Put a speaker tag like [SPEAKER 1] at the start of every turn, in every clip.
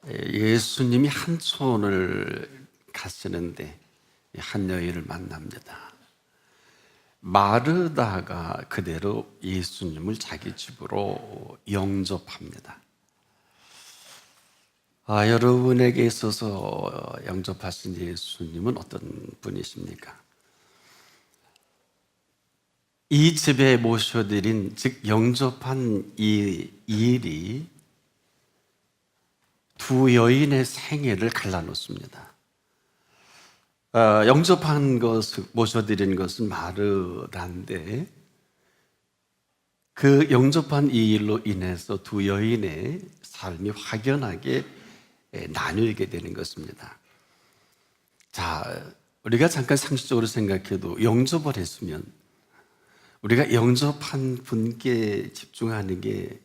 [SPEAKER 1] 예수님이 한촌을 가시는데 한 여인을 만납니다. 마르다가 그대로 예수님을 자기 집으로 영접합니다. 여러분에게 있어서 영접하신 예수님은 어떤 분이십니까? 이 집에 모셔드린, 즉 영접한 이 일이 두 여인의 생애를 갈라놓습니다. 영접한 것을, 모셔드린 것은 마르다인데 그 영접한 이 일로 인해서 두 여인의 삶이 확연하게 나뉘게 되는 것입니다. 자, 우리가 잠깐 상식적으로 생각해도 영접을 했으면 우리가 영접한 분께 집중하는 게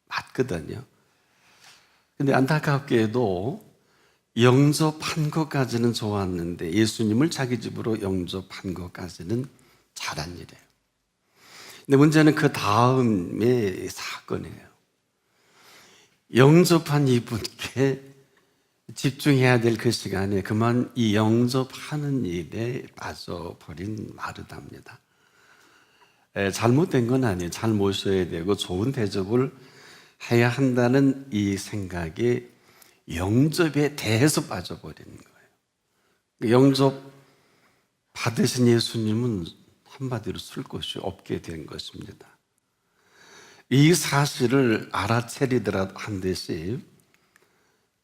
[SPEAKER 1] 맞거든요. 근데 안타깝게도 영접한 것까지는 좋았는데 예수님을 자기 집으로 영접한 것까지는 잘한 일이에요. 근데 문제는 그 다음의 사건이에요. 영접한 이분께 집중해야 될 그 시간에 그만 이 영접하는 일에 빠져버린 마르다입니다. 잘못된 건 아니에요. 잘 모셔야 되고 좋은 대접을 해야 한다는 이 생각에 영접에 대해서 빠져버리는 거예요. 영접 받으신 예수님은 한마디로 쓸 곳이 없게 된 것입니다. 이 사실을 알아채리더라 한 듯이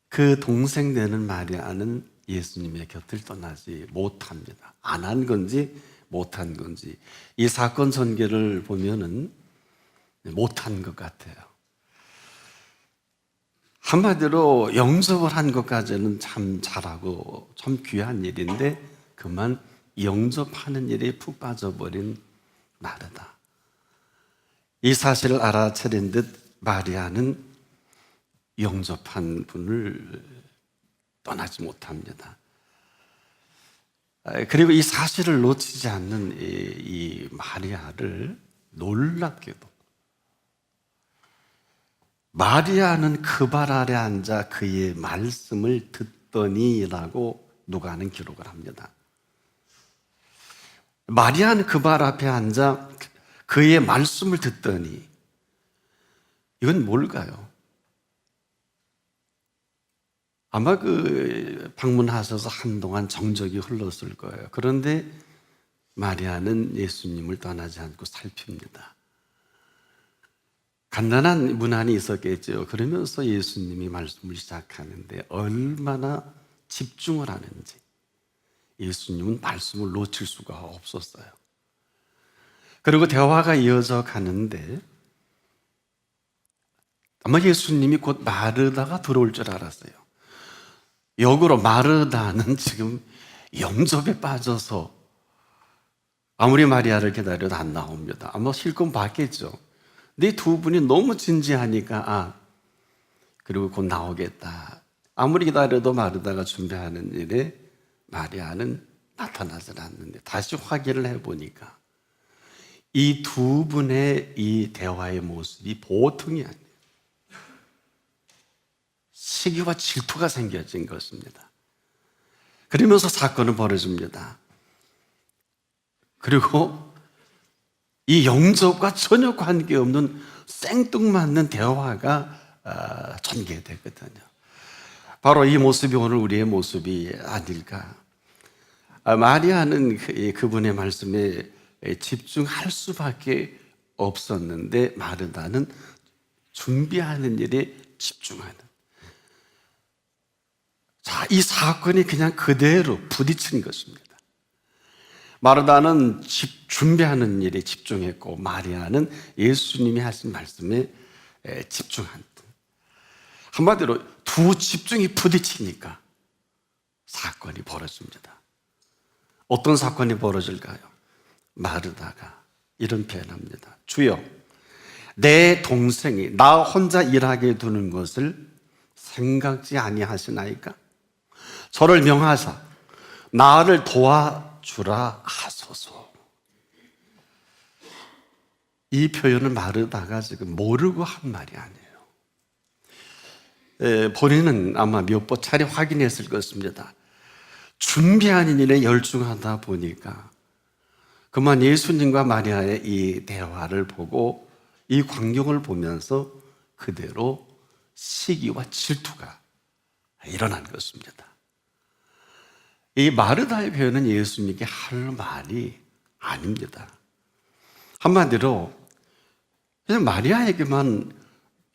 [SPEAKER 1] 그 동생 되는 마리아는 예수님의 곁을 떠나지 못합니다. 안 한 건지 못한 건지 이 사건 전개를 보면은 못한 것 같아요. 한마디로 영접을 한 것까지는 참 잘하고 참 귀한 일인데 그만 영접하는 일에 푹 빠져버린 마르다. 이 사실을 알아차린 듯 마리아는 영접한 분을 떠나지 못합니다. 그리고 이 사실을 놓치지 않는 이 마리아를 놀랍게도 마리아는 그 발 아래 앉아 그의 말씀을 듣더니라고 누가는 기록을 합니다. 마리아는 그 발 앞에 앉아 그의 말씀을 듣더니 이건 뭘까요? 아마 그 방문하셔서 한동안 정적이 흘렀을 거예요. 그런데 마리아는 예수님을 떠나지 않고 살핍니다. 간단한 문안이 있었겠죠. 그러면서 예수님이 말씀을 시작하는데 얼마나 집중을 하는지 예수님은 말씀을 놓칠 수가 없었어요. 그리고 대화가 이어져 가는데 아마 예수님이 곧 마르다가 들어올 줄 알았어요. 역으로 마르다는 지금 영접에 빠져서 아무리 마리아를 기다려도 안 나옵니다. 아마 실컷 봤겠죠. 근데 두 분이 너무 진지하니까 그리고 곧 나오겠다. 아무리 기다려도 마르다가 준비하는 일에 마리아는 나타나지 않는데 다시 확인을 해보니까 이 두 분의 이 대화의 모습이 보통이 아니에요. 시기와 질투가 생겨진 것입니다. 그러면서 사건은 벌어집니다. 그리고 이 영접과 전혀 관계없는 생뚱맞는 대화가 전개되거든요. 바로 이 모습이 오늘 우리의 모습이 아닐까. 마리아는 그분의 말씀에 집중할 수밖에 없었는데 마르다는 준비하는 일에 집중하는. 자, 이 사건이 그냥 그대로 부딪힌 것입니다. 마르다는 준비하는 일에 집중했고 마리아는 예수님이 하신 말씀에 집중한 듯. 한마디로 두 집중이 부딪히니까 사건이 벌어집니다. 어떤 사건이 벌어질까요? 마르다가 이런 표현합니다. 주여, 내 동생이 나 혼자 일하게 두는 것을 생각지 아니하시나이까? 저를 명하사 나를 도와주라 하소서. 이 표현을 마르다가 지금 모르고 한 말이 아니에요. 본인은 아마 몇 번 차례 확인했을 것입니다. 준비하는 일에 열중하다 보니까 그만 예수님과 마리아의 이 대화를 보고 이 광경을 보면서 그대로 시기와 질투가 일어난 것입니다. 이 마르다의 표현은 예수님께 할 말이 아닙니다. 한마디로 그냥 마리아에게만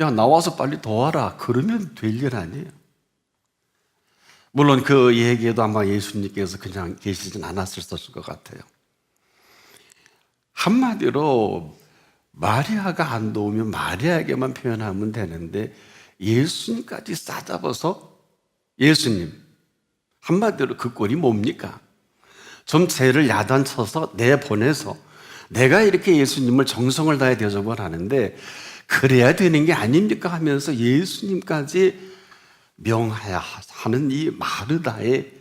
[SPEAKER 1] 야 나와서 빨리 도와라 그러면 될 일 아니에요. 물론 그 얘기에도 아마 예수님께서 그냥 계시진 않았을 것 같아요. 한마디로 마리아가 안 도우면 마리아에게만 표현하면 되는데 예수님까지 싸잡아서 예수님 한마디로 그 꼴이 뭡니까? 좀 죄를 야단쳐서 내보내서 내가 이렇게 예수님을 정성을 다해 대접을 하는데 그래야 되는 게 아닙니까? 하면서 예수님까지 명하야 하는 이 마르다의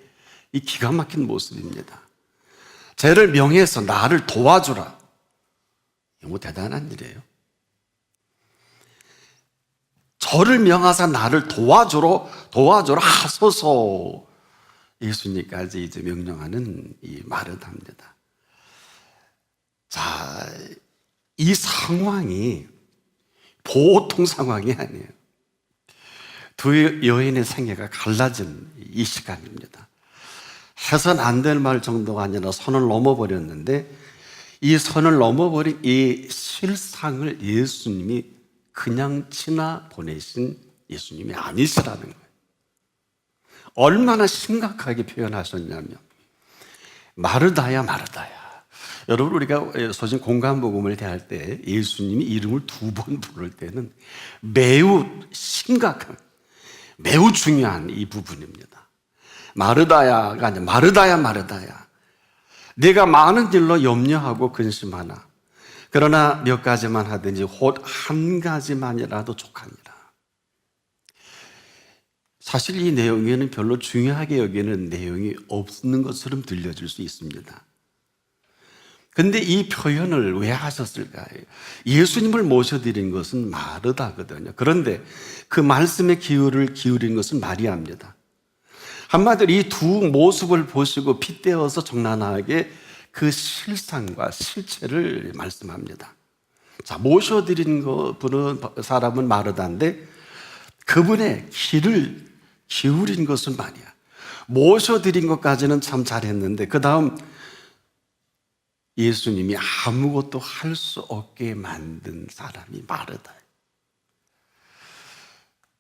[SPEAKER 1] 이 기가 막힌 모습입니다. 죄를 명해서 나를 도와주라. 너무 대단한 일이에요. 저를 명하사 나를 도와주라 하소서. 예수님까지 이제 명령하는 이 마르다입니다. 자, 이 상황이 보통 상황이 아니에요. 두 여인의 생애가 갈라진 이 시간입니다. 해서는 안 될 말 정도가 아니라 선을 넘어버렸는데 이 선을 넘어버린 이 실상을 예수님이 그냥 지나 보내신 예수님이 아니시라는 거예요. 얼마나 심각하게 표현하셨냐면 마르다야 마르다야. 여러분 우리가 소신 공간복음을 대할 때 예수님이 이름을 2번 부를 때는 매우 심각한 매우 중요한 이 부분입니다. 마르다야가 아니라 마르다야 마르다야. 네가 많은 일로 염려하고 근심하나 그러나 몇 가지만 하든지 곧 한 가지만이라도 족하니라. 사실 이 내용에는 별로 중요하게 여기는 내용이 없는 것처럼 들려질 수 있습니다. 근데 이 표현을 왜 하셨을까요? 예수님을 모셔드린 것은 마르다거든요. 그런데 그 말씀의 기울인 것은 마리아입니다. 한마디로 이 두 모습을 보시고 빗대어서 적나라하게 그 실상과 실체를 말씀합니다. 자, 모셔드린 사람은 마르다인데 그분의 귀를 기울인 것은 마리아. 모셔드린 것까지는 참 잘했는데 그 다음 예수님이 아무것도 할 수 없게 만든 사람이 마르다예요.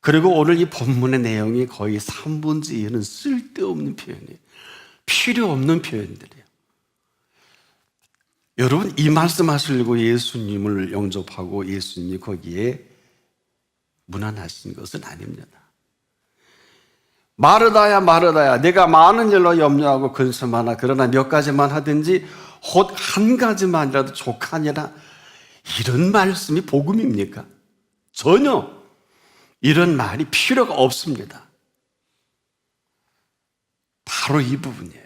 [SPEAKER 1] 그리고 오늘 이 본문의 내용이 거의 3분의 2는 쓸데없는 표현이에요. 필요 없는 표현들이에요. 여러분 이 말씀하시려고 예수님을 영접하고 예수님이 거기에 문안하신 것은 아닙니다. 마르다야 마르다야 내가 많은 일로 염려하고 근심하나 그러나 몇 가지만 하든지 곧 한 가지만이라도 족하니라. 이런 말씀이 복음입니까? 전혀 이런 말이 필요가 없습니다. 바로 이 부분이에요.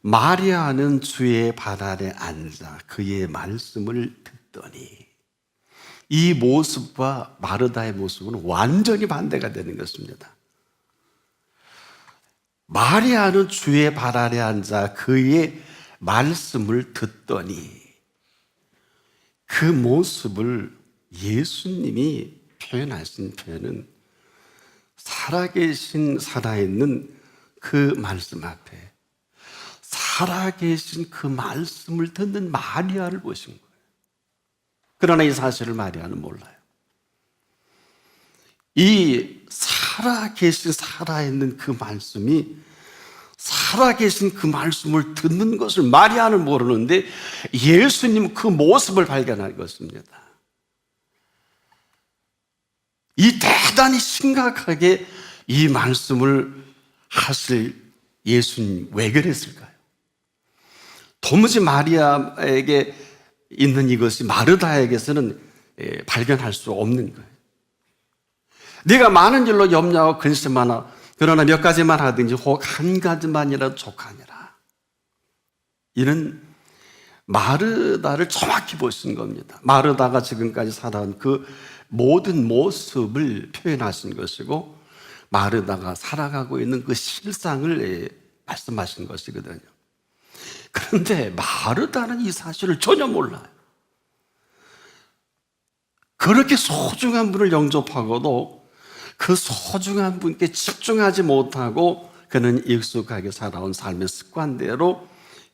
[SPEAKER 1] 마리아는 주의 발 아래 앉아 그의 말씀을 듣더니 이 모습과 마르다의 모습은 완전히 반대가 되는 것입니다. 마리아는 주의 발 아래 앉아 그의 말씀을 듣더니 그 모습을 예수님이 표현하신 표현은 살아계신 살아있는 그 말씀 앞에 살아계신 그 말씀을 듣는 마리아를 보신 거예요. 그러나 이 사실을 마리아는 몰라요. 이 살아계신 살아있는 그 말씀이 살아계신 그 말씀을 듣는 것을 마리아는 모르는데 예수님 그 모습을 발견한 것입니다. 이 대단히 심각하게 이 말씀을 하실 예수님 왜 그랬을까요? 도무지 마리아에게 있는 이것이 마르다에게서는 발견할 수 없는 거예요. 네가 많은 일로 염려하고 근심하나 그러나 몇 가지만 하든지 혹 한 가지만이라도 족하니라. 이는 마르다를 정확히 보신 겁니다. 마르다가 지금까지 살아온 그 모든 모습을 표현하신 것이고 마르다가 살아가고 있는 그 실상을 말씀하신 것이거든요. 그런데 마르다는 이 사실을 전혀 몰라요. 그렇게 소중한 분을 영접하고도 그 소중한 분께 집중하지 못하고 그는 익숙하게 살아온 삶의 습관대로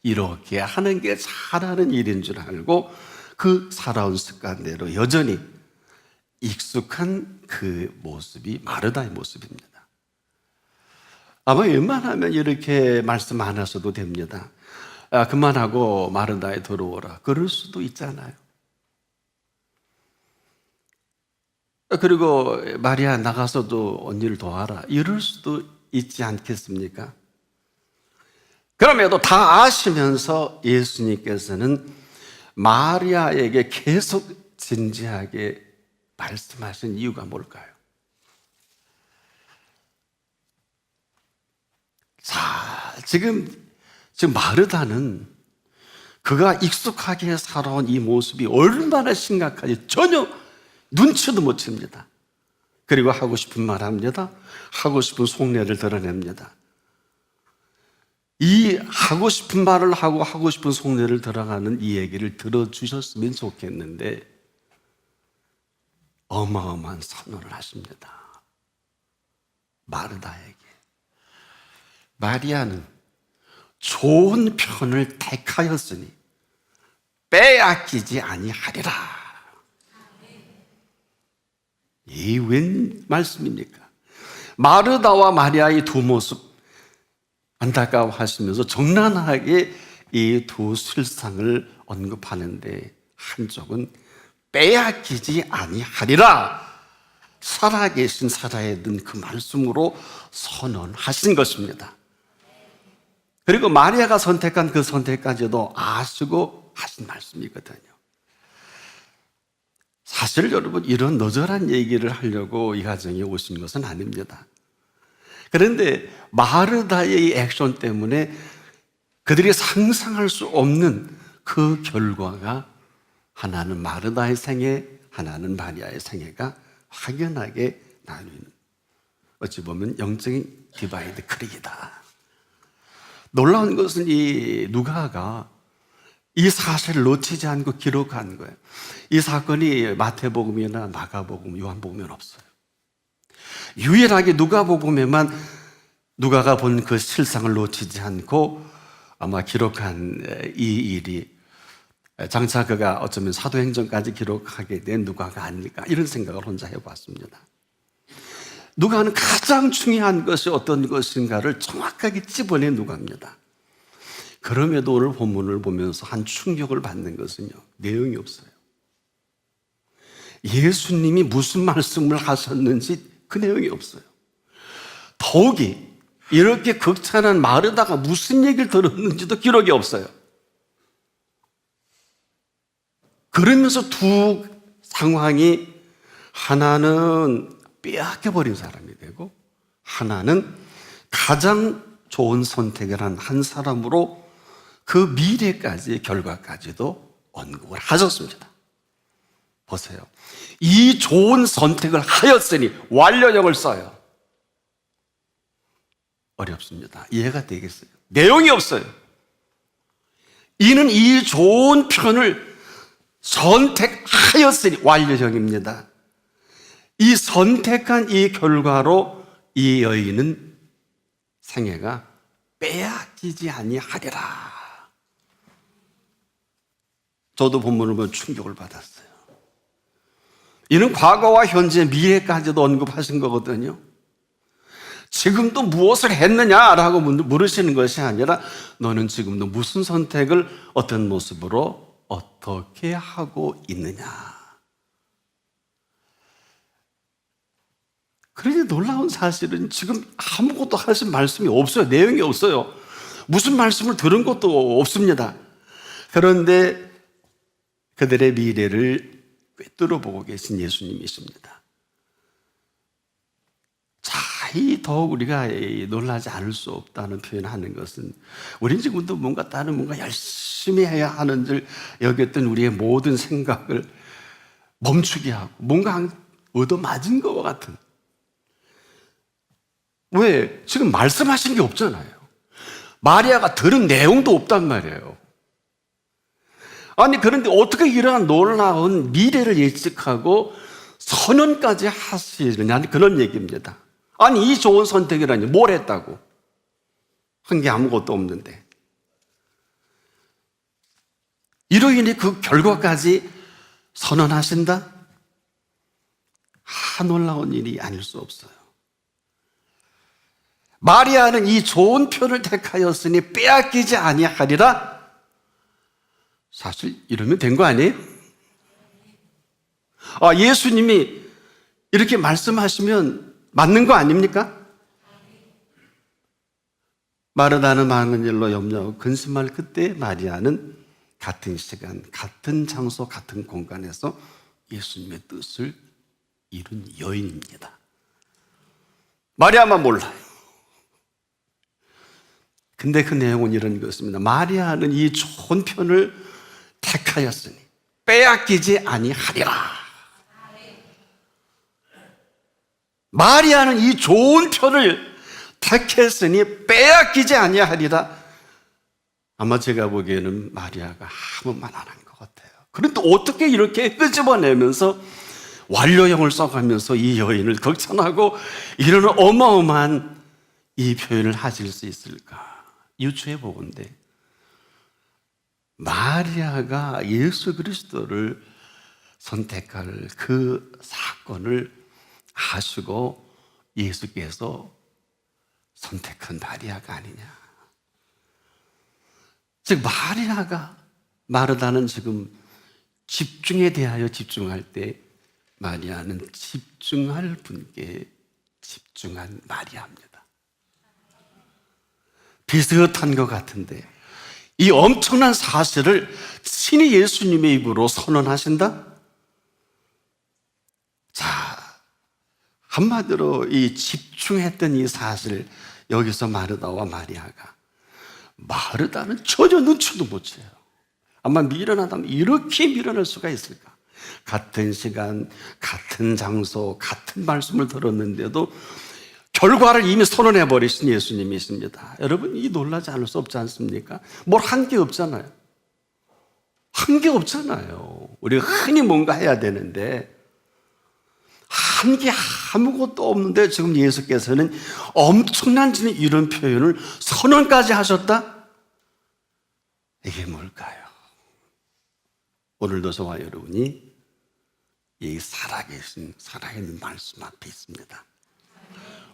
[SPEAKER 1] 이렇게 하는 게 잘하는 일인 줄 알고 그 살아온 습관대로 여전히 익숙한 그 모습이 마르다의 모습입니다. 아마 웬만하면 이렇게 말씀 안 하셔도 됩니다. 그만하고 마르다에 들어오라. 그럴 수도 있잖아요. 그리고 마리아 나가서도 언니를 도와라. 이럴 수도 있지 않겠습니까? 그럼에도 다 아시면서 예수님께서는 마리아에게 계속 진지하게 말씀하신 이유가 뭘까요? 자, 지금 마르다는 그가 익숙하게 살아온 이 모습이 얼마나 심각한지 전혀 눈치도 못 챕니다. 그리고 하고 싶은 말 합니다. 하고 싶은 속내를 드러냅니다. 이 하고 싶은 말을 하고 하고 싶은 속내를 드러가는 이 얘기를 들어주셨으면 좋겠는데 어마어마한 선언을 하십니다. 마르다에게. 마리아는 좋은 편을 택하였으니 빼앗기지 아니하리라. 이 웬 말씀입니까? 마르다와 마리아의 두 모습 안타까워하시면서 적나라하게 이 두 실상을 언급하는데 한쪽은 빼앗기지 아니하리라. 살아계신 살아야 된 그 말씀으로 선언하신 것입니다. 그리고 마리아가 선택한 그 선택까지도 아시고 하신 말씀이거든요. 사실 여러분 이런 너절한 얘기를 하려고 이 가정에 오신 것은 아닙니다. 그런데 마르다의 액션 때문에 그들이 상상할 수 없는 그 결과가 하나는 마르다의 생애, 하나는 마리아의 생애가 확연하게 나뉘는, 어찌 보면 영적인 디바이드 크릭이다. 놀라운 것은 이 누가가 이 사실을 놓치지 않고 기록한 거예요. 이 사건이 마태복음이나 마가복음, 요한복음에는 없어요. 유일하게 누가복음에만 누가가 본 그 실상을 놓치지 않고 아마 기록한 이 일이 장차 그가 어쩌면 사도행전까지 기록하게 된 누가가 아닐까 이런 생각을 혼자 해봤습니다. 누가는 가장 중요한 것이 어떤 것인가를 정확하게 찝어낸 누가입니다. 그럼에도 오늘 본문을 보면서 한 충격을 받는 것은요, 내용이 없어요. 예수님이 무슨 말씀을 하셨는지 그 내용이 없어요. 더욱이 이렇게 극찬한 마르다가 무슨 얘기를 들었는지도 기록이 없어요. 그러면서 두 상황이 하나는 빼앗겨버린 사람이 되고 하나는 가장 좋은 선택을 한 한 사람으로 그 미래까지 결과까지도 언급을 하셨습니다. 보세요. 이 좋은 선택을 하였으니 완료형을 써요. 어렵습니다. 이해가 되겠어요? 내용이 없어요. 이는 이 좋은 편을 선택하였으니 완료형입니다. 이 선택한 이 결과로 이 여인은 생애가 빼앗기지 아니하리라. 저도 본문을 보면 충격을 받았어요. 이는 과거와 현재, 미래까지도 언급하신 거거든요. 지금도 무엇을 했느냐라고 물으시는 것이 아니라 너는 지금도 무슨 선택을 어떤 모습으로 어떻게 하고 있느냐. 그런데 놀라운 사실은 지금 아무것도 하신 말씀이 없어요. 내용이 없어요. 무슨 말씀을 들은 것도 없습니다. 그런데 그들의 미래를 꿰뚫어 보고 계신 예수님이십니다. 자, 이 더욱 우리가 놀라지 않을 수 없다는 표현하는 것은 우리는 지금도 뭔가 다른 뭔가 열심히 해야 하는 줄 여겼던 우리의 모든 생각을 멈추게 하고 뭔가 얻어맞은 것과 같은. 왜? 지금 말씀하신 게 없잖아요. 마리아가 들은 내용도 없단 말이에요. 아니 그런데 어떻게 이러한 놀라운 미래를 예측하고 선언까지 하시느냐 그런 얘기입니다. 아니 이 좋은 선택이라니 뭘 했다고? 한 게 아무것도 없는데. 이로 인해 그 결과까지 선언하신다? 놀라운 일이 아닐 수 없어요. 마리아는 이 좋은 편을 택하였으니 빼앗기지 아니하리라. 사실 이러면 된 거 아니에요? 예수님이 이렇게 말씀하시면 맞는 거 아닙니까? 마르다는 많은 일로 염려하고 근심할 그때 마리아는 같은 시간, 같은 장소, 같은 공간에서 예수님의 뜻을 이룬 여인입니다. 마리아만 몰라요. 근데 그 내용은 이런 것입니다. 마리아는 이 좋은 편을 택하였으니 빼앗기지 아니하리라. 마리아는 이 좋은 편을 택했으니 빼앗기지 아니하리라. 아마 제가 보기에는 마리아가 아무 말 안 한 것 같아요. 그런데 어떻게 이렇게 끄집어내면서 완료형을 써가면서 이 여인을 극찬하고 이런 어마어마한 이 표현을 하실 수 있을까? 유추해 보건대 마리아가 예수 그리스도를 선택할 그 사건을 아시고 예수께서 선택한 마리아가 아니냐. 즉 마리아가 마르다는 지금 집중에 대하여 집중할 때 마리아는 집중할 분께 집중한 마리아입니다. 비슷한 것 같은데 이 엄청난 사실을 친히 예수님의 입으로 선언하신다? 자, 한마디로 이 집중했던 이 사실, 여기서 마르다와 마르다는 전혀 눈치도 못 채요. 아마 미련하다면 이렇게 미련할 수가 있을까? 같은 시간, 같은 장소, 같은 말씀을 들었는데도 결과를 이미 선언해 버리신 예수님이 있습니다. 여러분, 이 놀라지 않을 수 없지 않습니까? 뭘 한 게 없잖아요. 한 게 없잖아요. 우리가 흔히 뭔가 해야 되는데 한 게 아무것도 없는데 지금 예수께서는 엄청난 이런 표현을 선언까지 하셨다? 이게 뭘까요? 오늘도 저와 여러분이 이 살아있는 말씀 앞에 있습니다.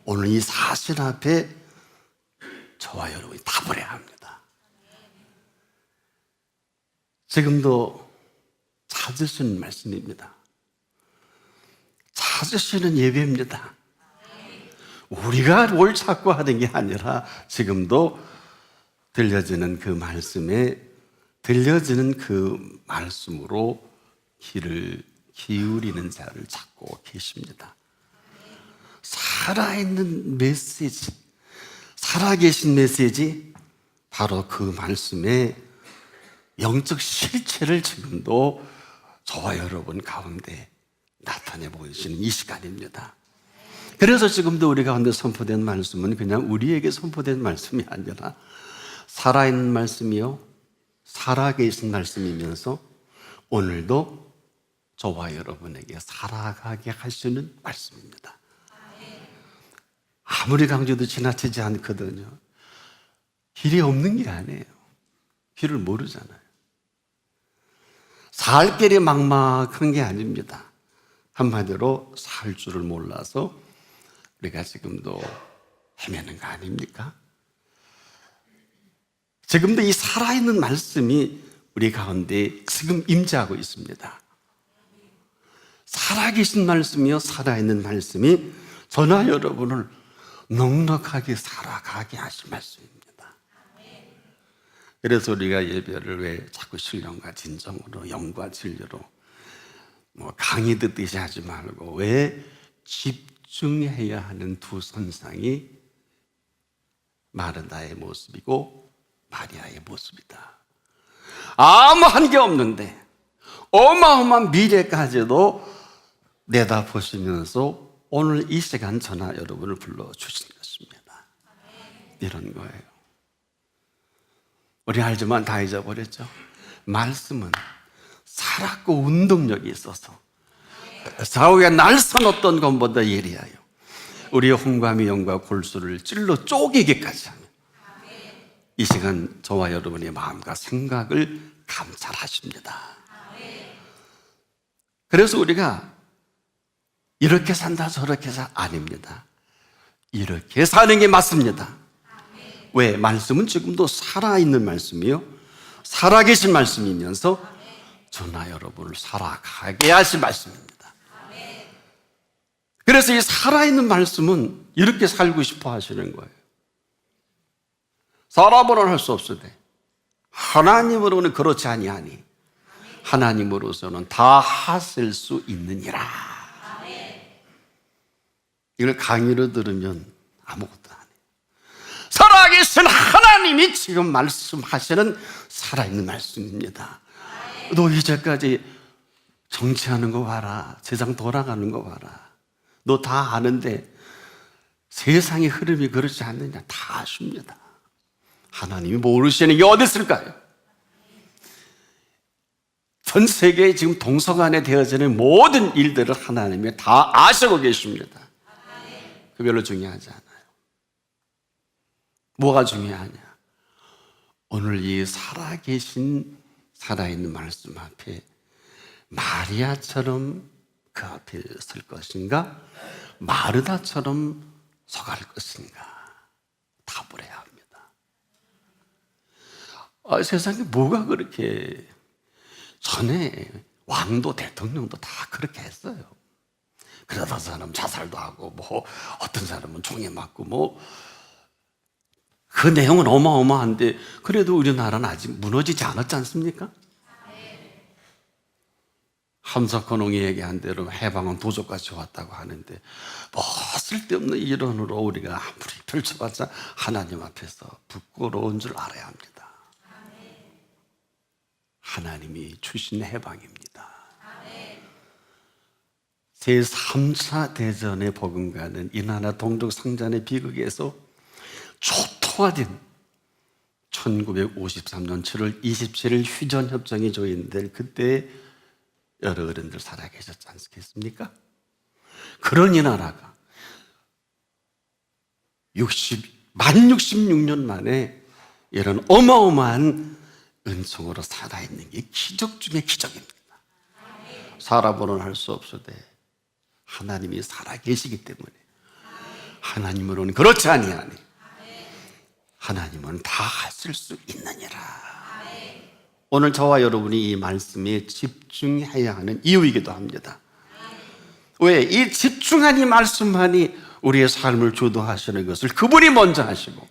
[SPEAKER 1] 오늘 이 사실 앞에 저와 여러분이 답을 해야 합니다. 지금도 찾으시는 말씀입니다. 찾으시는 예배입니다. 우리가 뭘 찾고 하는 게 아니라 지금도 들려지는 그 말씀에 들려지는 그 말씀으로 귀를 기울이는 자를 찾고 계십니다. 살아있는 메시지, 살아계신 메시지, 바로 그 말씀의 영적 실체를 지금도 저와 여러분 가운데 나타내 보이시는 이 시간입니다. 그래서 지금도 우리 가운데 선포된 말씀은 그냥 우리에게 선포된 말씀이 아니라 살아있는 말씀이요, 살아계신 말씀이면서 오늘도 저와 여러분에게 살아가게 하시는 말씀입니다. 아무리 강조도 지나치지 않거든요. 길이 없는 게 아니에요. 길을 모르잖아요. 살 길이 막막한 게 아닙니다. 한마디로 살 줄을 몰라서 우리가 지금도 헤매는 거 아닙니까? 지금도 이 살아있는 말씀이 우리 가운데 지금 임재하고 있습니다. 살아계신 말씀이요, 살아있는 말씀이 저나 여러분을 넉넉하게 살아가게 하실 말씀입니다. 그래서 우리가 예배를 왜 자꾸 신령과 진정으로, 영과 진리로 강의 듣듯이 하지 말고 왜 집중해야 하는 두 선상이 마르다의 모습이고 마리아의 모습이다. 아무 한 게 없는데 어마어마한 미래까지도 내다보시면서 오늘 이 시간 저나 여러분을 불러주신 것입니다. 이런 거예요. 우리 알지만 다 잊어버렸죠. 말씀은 살았고 운동력이 있어서 좌우에 날선 어떤 것보다 예리하여 우리의 홍과 영과 골수를 찔러 쪼개기까지 하며 이 시간 저와 여러분의 마음과 생각을 감찰하십니다. 그래서 우리가 이렇게 산다 저렇게 사 아닙니다. 이렇게 사는 게 맞습니다. 왜? 말씀은 지금도 살아있는 말씀이요, 살아계신 말씀이면서 저나 여러분을 살아가게 하신 말씀입니다. 그래서 이 살아있는 말씀은 이렇게 살고 싶어 하시는 거예요. 사람으로는 할 수 없으되 하나님으로는 그렇지 아니하니 하나님으로서는 다 하실 수 있느니라. 이걸 강의로 들으면 아무것도 안 해요. 살아계신 하나님이 지금 말씀하시는 살아있는 말씀입니다. 너 이제까지 정치하는 거 봐라, 세상 돌아가는 거 봐라, 너 다 아는데 세상의 흐름이 그렇지 않느냐, 다 아십니다. 하나님이 모르시는 게 어디 있을까요? 전 세계에 지금 동서간에 되어지는 모든 일들을 하나님이 다 아시고 계십니다. 그 별로 중요하지 않아요. 뭐가 중요하냐? 오늘 이 살아계신 살아있는 말씀 앞에 마리아처럼 그 앞에 설 것인가, 마르다처럼 서갈 것인가 답을 해야 합니다. 세상에 뭐가 그렇게, 전에 왕도 대통령도 다 그렇게 했어요. 그러다 사람 자살도 하고, 뭐 어떤 사람은 총에 맞고, 그 내용은 어마어마한데 그래도 우리나라는 아직 무너지지 않았지 않습니까? 함석헌웅이 얘기한 대로 해방은 도적같이 왔다고 하는데 뭐 쓸데없는 이론으로 우리가 아무리 펼쳐봤자 하나님 앞에서 부끄러운 줄 알아야 합니다. 하나님이 주신 해방입니다. 제3차 대전의 복음가는 이나라 동족 상잔의 비극에서 초토화된 1953년 7월 27일 휴전협정이 조인될 그때 여러 어른들 살아계셨지 않겠습니까? 그런 이 나라가 만 66년 만에 이런 어마어마한 은총으로 살아있는 게 기적 중에 기적입니다. 사람으로는 할 수 없어도 하나님이 살아계시기 때문에, 하나님으로는 그렇지 아니하니 하나님은 다 하실 수 있느니라. 오늘 저와 여러분이 이 말씀에 집중해야 하는 이유이기도 합니다. 왜? 이 집중한 이 말씀만이 우리의 삶을 주도하시는 것을 그분이 먼저 하시고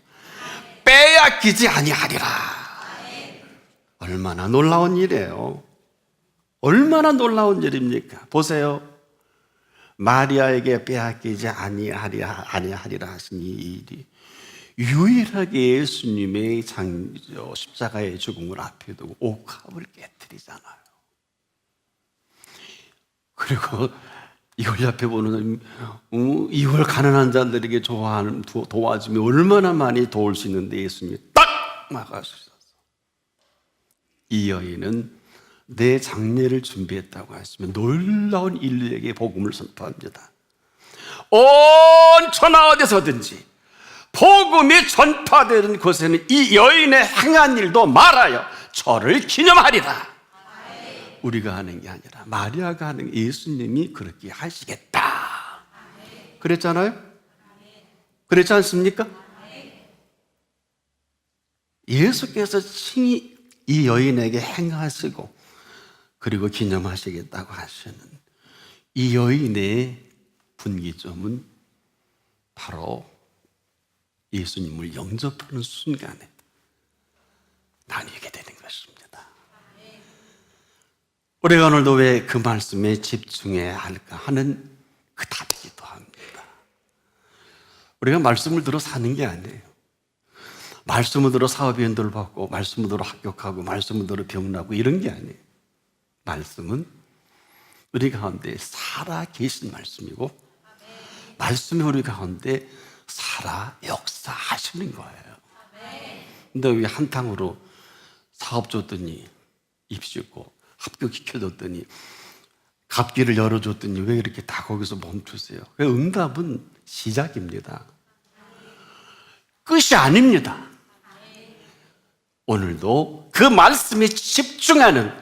[SPEAKER 1] 빼앗기지 아니하리라. 얼마나 놀라운 일이에요. 얼마나 놀라운 일입니까? 보세요. 마리아에게 빼앗기지 아니하리라 하신 이 일이 유일하게 예수님의 십자가의 죽음을 앞에 두고 옥합을 깨뜨리잖아요. 그리고 이걸 옆에 보는 이걸 가난한 자들에게 도와주며 얼마나 많이 도울 수 있는데 예수님이 딱 막아주셨어. 이 여인은 내 장례를 준비했다고 하시면 놀라운 인류에게 복음을 선포합니다. 온 천하 어디서든지 복음이 전파되는 곳에는 이 여인의 행한 일도 말하여 저를 기념하리라. 우리가 하는 게 아니라 마리아가 하는 게, 예수님이 그렇게 하시겠다 그랬잖아요. 그랬지 않습니까? 예수께서 친히 이 여인에게 행하시고 그리고 기념하시겠다고 하시는 이 여인의 분기점은 바로 예수님을 영접하는 순간에 나뉘게 되는 것입니다. 우리가 오늘도 왜 그 말씀에 집중해야 할까 하는 그 답이기도 합니다. 우리가 말씀을 들어 사는 게 아니에요. 말씀을 들어 사업위원들 받고, 말씀을 들어 합격하고, 말씀을 들어 병나고 이런 게 아니에요. 말씀은 우리 가운데 살아 계신 말씀이고, 말씀이 우리 가운데 살아 역사하시는 거예요. 근데 왜 한탕으로 사업 줬더니 입시고, 합격시켜줬더니, 갑기를 열어줬더니 왜 이렇게 다 거기서 멈추세요? 응답은 시작입니다. 끝이 아닙니다. 오늘도 그 말씀에 집중하는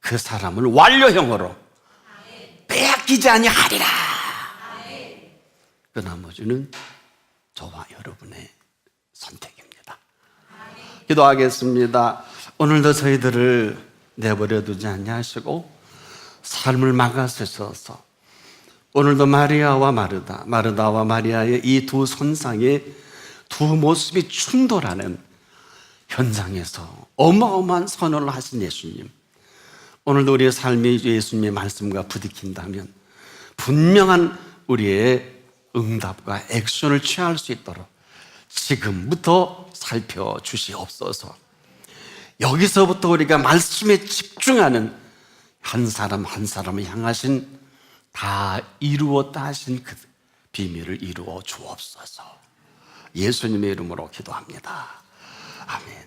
[SPEAKER 1] 그 사람을 완료형으로 빼앗기지 아니하리라. 그 나머지는 저와 여러분의 선택입니다. 기도하겠습니다. 오늘도 저희들을 내버려 두지 아니하시고 삶을 막아서셔서 오늘도 마리아와 마르다와 마리아의 이 두 선상의 두 모습이 충돌하는 현장에서 어마어마한 선언을 하신 예수님, 오늘도 우리의 삶이 예수님의 말씀과 부딪힌다면 분명한 우리의 응답과 액션을 취할 수 있도록 지금부터 살펴주시옵소서. 여기서부터 우리가 말씀에 집중하는 한 사람 한 사람을 향하신 다 이루었다 하신 그 비밀을 이루어 주옵소서. 예수님의 이름으로 기도합니다. 아멘.